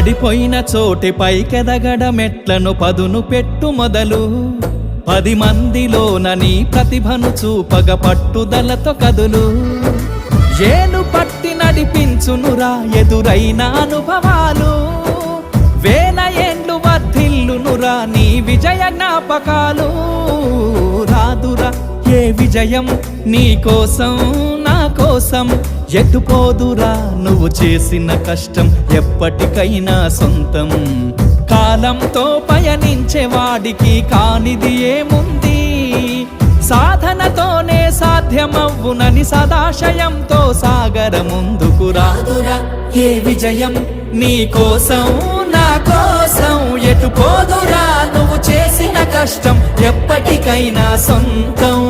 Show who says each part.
Speaker 1: పడిపోయిన చోటి పైకెదగడ మెట్లను పదును పెట్టు మొదలు 10 మందిలోన నీ ప్రతిభను చూపగ పట్టుదలతో కదులు ఏలు పట్టి నడిపించునురా ఎదురైన అనుభవాలు వేల ఏండ్లు వర్ధిల్లునురా నీ విజయ జ్ఞాపకాలు రాదురా ఏ విజయం నీ కోసం నా కోసం ఎటుపోదురా నువ్వు చేసిన కష్టం ఎప్పటికైనా సొంతం కాలంతో పయనించే వాడికి కానిది ఏముంది సాధనతోనే సాధ్యమవ్వునని సదాశయంతో సాగర ముందుకు రాదురా ఏ విజయం నీ కోసం నా కోసం ఎటుపోదురా నువ్వు చేసిన కష్టం ఎప్పటికైనా సొంతం